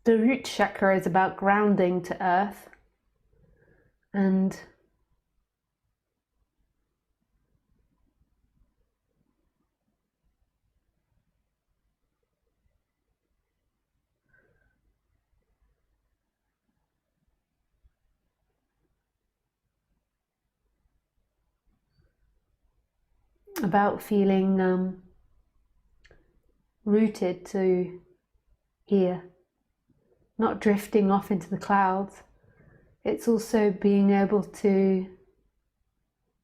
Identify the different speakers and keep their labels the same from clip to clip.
Speaker 1: The root chakra is about grounding to earth and about feeling rooted to here, not drifting off into the clouds. It's also being able to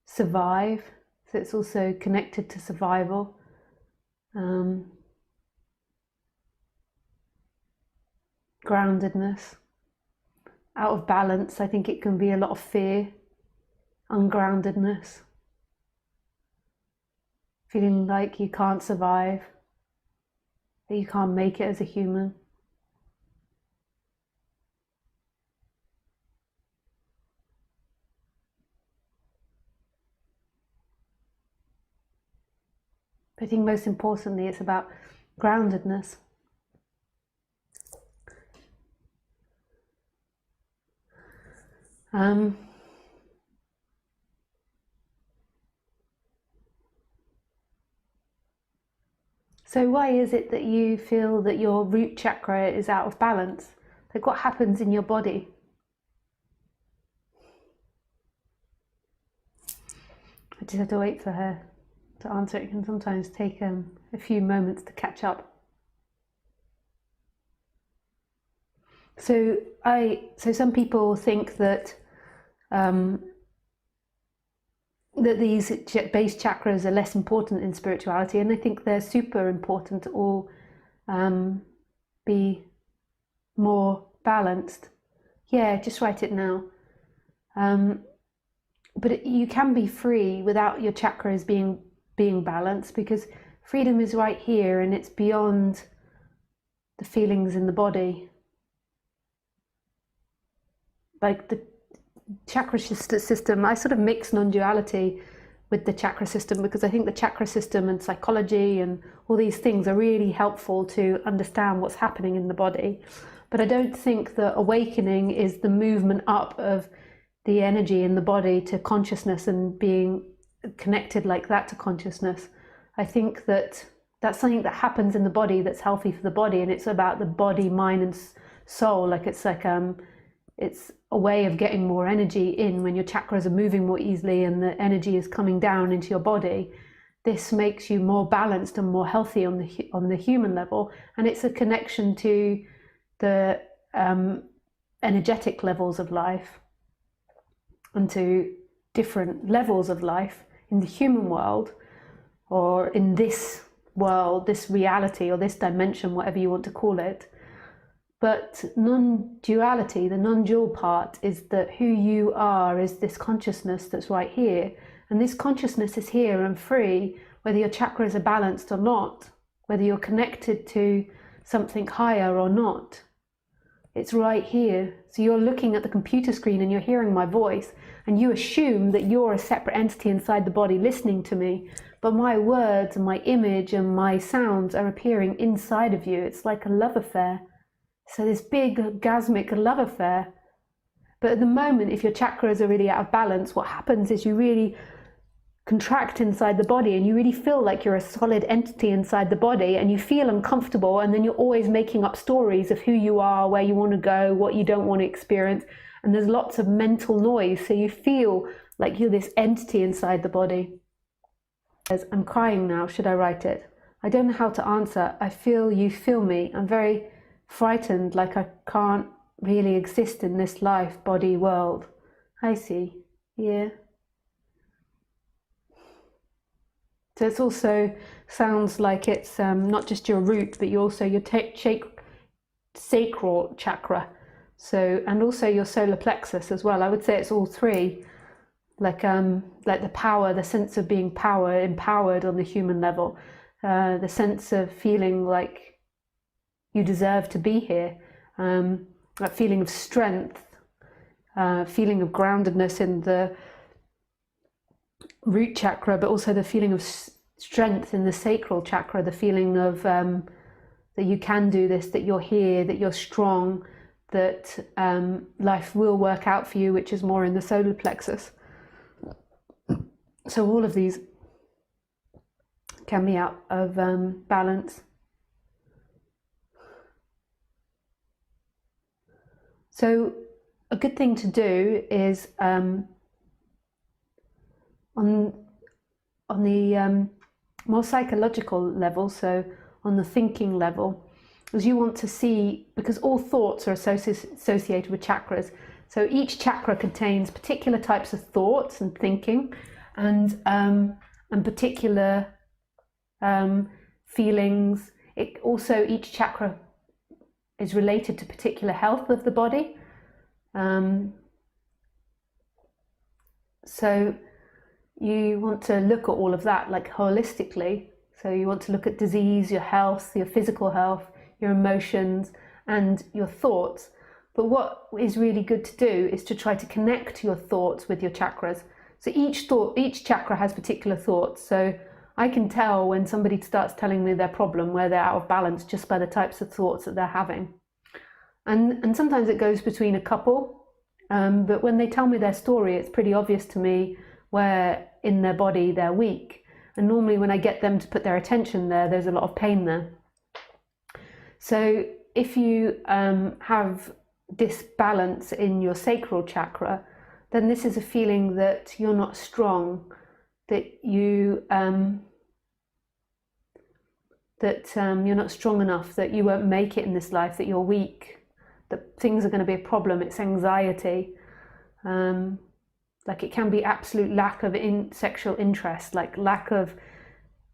Speaker 1: survive, so it's also connected to survival. Groundedness. Out of balance, I think it can be a lot of fear, ungroundedness, feeling like you can't survive, that you can't make it as a human. But I think most importantly, it's about groundedness. So why is it that you feel that your root chakra is out of balance? Like, what happens in your body? I just have to wait for her to answer. It can sometimes take a few moments to catch up. So some people think that that these base chakras are less important in spirituality, and I think they're super important to all be more balanced. Yeah, just write it now. But you can be free without your chakras being balanced, because freedom is right here and it's beyond the feelings in the body. Like the chakra system, I sort of mix non-duality with the chakra system, because I think the chakra system and psychology and all these things are really helpful to understand what's happening in the body. But I don't think that awakening is the movement up of the energy in the body to consciousness and being connected like that to consciousness. I think that that's something that happens in the body that's healthy for the body, and it's about the body, mind and soul. Like it's a way of getting more energy in when your chakras are moving more easily and the energy is coming down into your body. This makes you more balanced and more healthy on the human level, and it's a connection to the energetic levels of life and to different levels of life in the human world, or in this world, this reality, or this dimension, whatever you want to call it. But non-duality, the non-dual part, is that who you are is this consciousness that's right here. And this consciousness is here and free, whether your chakras are balanced or not, whether you're connected to something higher or not. It's right here. So you're looking at the computer screen and you're hearing my voice, and you assume that you're a separate entity inside the body listening to me. But my words and my image and my sounds are appearing inside of you. It's like a love affair. So this big orgasmic love affair. But at the moment, if your chakras are really out of balance, what happens is you really contract inside the body and you really feel like you're a solid entity inside the body, and you feel uncomfortable, and then you're always making up stories of who you are, where you want to go, what you don't want to experience, and there's lots of mental noise, so you feel like you're this entity inside the body. I'm crying now, should I write it? I don't know how to answer. I feel you feel me. I'm very frightened, like I can't really exist in this life, body, world. I see. Yeah. So it's also sounds like it's not just your root, but you also your sacral chakra. So, and also your solar plexus as well. I would say it's all three. Like the power, the sense of being empowered on the human level, the sense of feeling like you deserve to be here, that feeling of strength, feeling of groundedness in the root chakra, but also the feeling of strength in the sacral chakra, the feeling of that you can do this, that you're here, that you're strong, that life will work out for you, which is more in the solar plexus. So all of these can be out of balance. So a good thing to do is on the more psychological level, so on the thinking level, is you want to see, because all thoughts are associated with chakras. So each chakra contains particular types of thoughts and thinking, and particular feelings. It also, each chakra is related to particular health of the body. So you want to look at all of that like holistically. So you want to look at disease, your health, your physical health, your emotions, and your thoughts. But what is really good to do is to try to connect your thoughts with your chakras. So each chakra has particular thoughts. So I can tell when somebody starts telling me their problem, where they're out of balance, just by the types of thoughts that they're having. And sometimes it goes between a couple, but when they tell me their story, it's pretty obvious to me where in their body they're weak. And normally when I get them to put their attention there, there's a lot of pain there. So if you have disbalance in your sacral chakra, then this is a feeling that you're not strong, that you're not strong enough, that you won't make it in this life, that you're weak, that things are going to be a problem. It's anxiety. Like it can be absolute lack of sexual interest, like lack of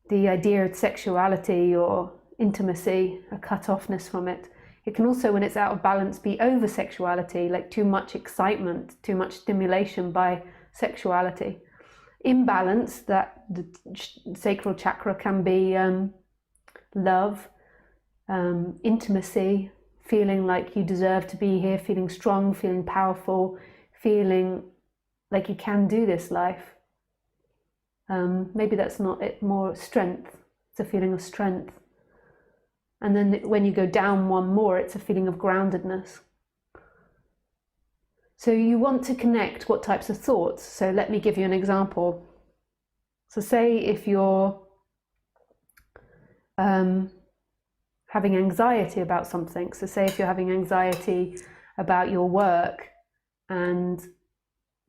Speaker 1: the idea of sexuality or intimacy, a cut-offness from it. It can also, when it's out of balance, be over-sexuality, like too much excitement, too much stimulation by sexuality. Imbalance, that the sacral chakra can be love, intimacy, feeling like you deserve to be here, feeling strong, feeling powerful, feeling like you can do this life. Maybe that's not it, more strength. It's a feeling of strength. And then when you go down one more, it's a feeling of groundedness. So you want to connect what types of thoughts. So let me give you an example. So say if you're having anxiety about something. So say if you're having anxiety about your work and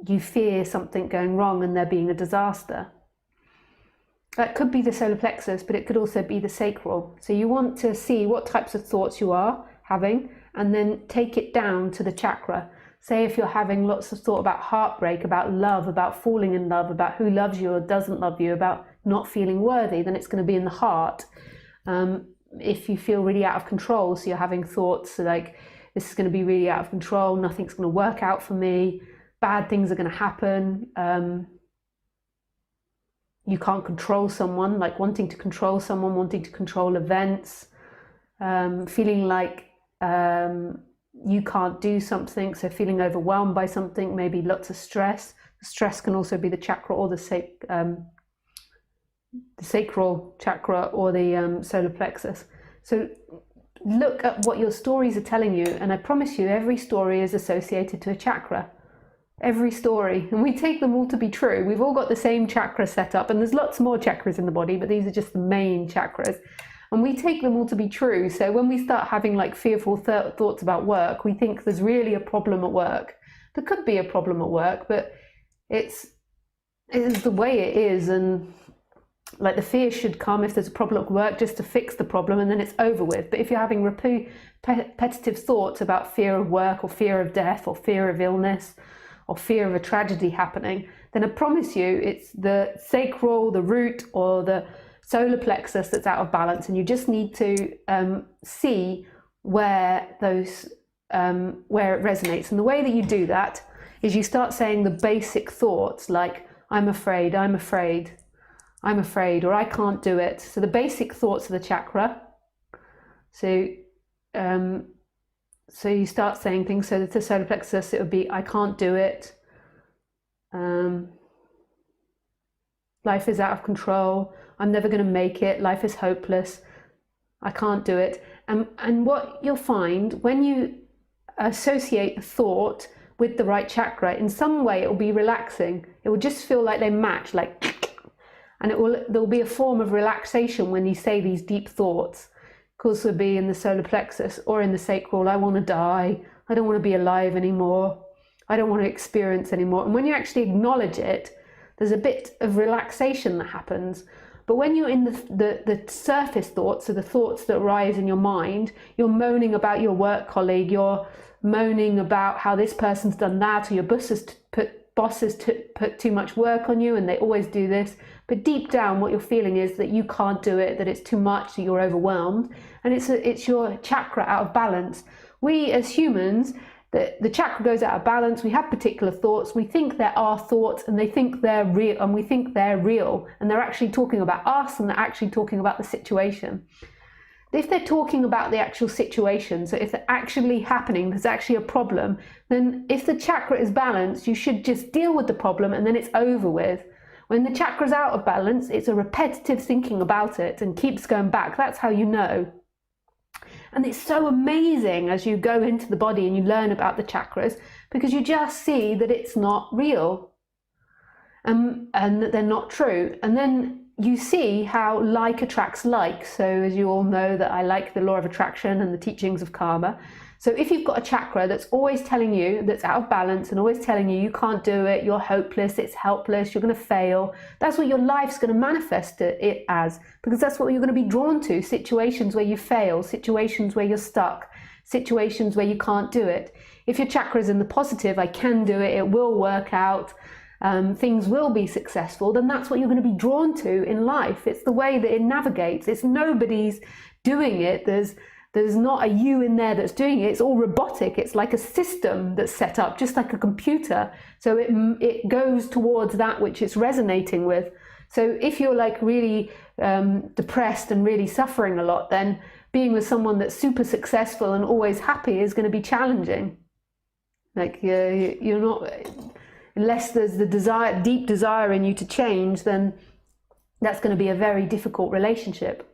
Speaker 1: you fear something going wrong and there being a disaster. That could be the solar plexus, but it could also be the sacral. So you want to see what types of thoughts you are having and then take it down to the chakra. Say if you're having lots of thought about heartbreak, about love, about falling in love, about who loves you or doesn't love you, about not feeling worthy, then it's going to be in the heart. If you feel really out of control, so you're having thoughts like, this is going to be really out of control, nothing's going to work out for me, bad things are going to happen, you can't control someone, like wanting to control someone, wanting to control events, feeling like you can't do something, so feeling overwhelmed by something, maybe lots of stress. Stress can also be the chakra or the sacral chakra or the solar plexus. So look at what your stories are telling you, and I promise you every story is associated to a chakra. Every story, and we take them all to be true. We've all got the same chakra set up, and there's lots more chakras in the body, but these are just the main chakras, and we take them all to be true. So when we start having like fearful thoughts about work, we think there's really a problem at work. There could be a problem at work, but it is the way it is, and like the fear should come if there's a problem at work just to fix the problem and then it's over with. But if you're having repetitive thoughts about fear of work or fear of death or fear of illness or fear of a tragedy happening, then I promise you it's the sacral, the root, or the solar plexus that's out of balance, and you just need to see where those where it resonates. And the way that you do that is you start saying the basic thoughts like, I'm afraid, I'm afraid, I'm afraid, or I can't do it. So the basic thoughts of the chakra. So you start saying things. So the solar plexus, it would be, I can't do it. Life is out of control. I'm never going to make it. Life is hopeless. I can't do it. And what you'll find when you associate a thought with the right chakra, in some way it will be relaxing. It will just feel like they match, like, and there'll be a form of relaxation when you say these deep thoughts. Of course, it will be in the solar plexus or in the sacral. I want to die. I don't want to be alive anymore. I don't want to experience anymore. And when you actually acknowledge it, there's a bit of relaxation that happens. But when you're in the surface thoughts, so the thoughts that arise in your mind, you're moaning about your work colleague, you're moaning about how this person's done that, or your boss has put too much work on you and they always do this. But deep down, what you're feeling is that you can't do it, that it's too much, that you're overwhelmed, and it's your chakra out of balance. We as humans, the chakra goes out of balance. We have particular thoughts. We think there are thoughts, and they think they're real, and we think they're real, and they're actually talking about us, and they're actually talking about the situation. If they're talking about the actual situation, so if they're actually happening, there's actually a problem, then if the chakra is balanced, you should just deal with the problem and then it's over with. When the chakra's out of balance, it's a repetitive thinking about it and keeps going back. That's how you know. And it's so amazing as you go into the body and you learn about the chakras, because you just see that it's not real and that they're not true. And then you see how like attracts like. So as you all know, that I like the law of attraction and the teachings of karma. So if you've got a chakra that's always telling you, that's out of balance and always telling you can't do it, you're hopeless, it's helpless, you're going to fail, that's what your life's going to manifest it as, because that's what you're going to be drawn to: situations where you fail, situations where you're stuck, situations where you can't do it. If your chakra is in the positive, I can do it, it will work out, things will be successful, then that's what you're going to be drawn to in life. It's the way that it navigates. It's nobody's doing it. There's not a you in there that's doing it. It's all robotic. It's like a system that's set up, just like a computer. So it goes towards that which it's resonating with. So if you're like really depressed and really suffering a lot, then being with someone that's super successful and always happy is going to be challenging. Like you're not, unless there's the desire, deep desire in you to change, then that's going to be a very difficult relationship.